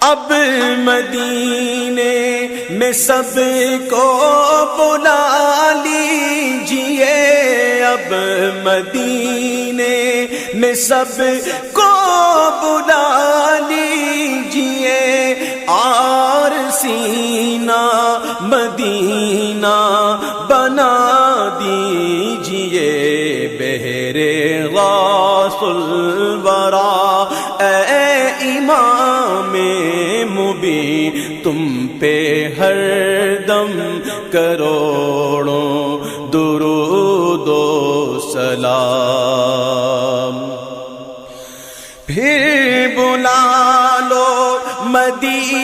अब मदीने में सबको बुला लीजिए, अब मदीने में सबको बुला लीजिए, और सीना मदीना बना दीजिए। बहरे गासुल वरा ए इमामे मुबीन, तुम पे हर दम करोड़ों दुरूदो सलाम। फिर बुला लो मदीना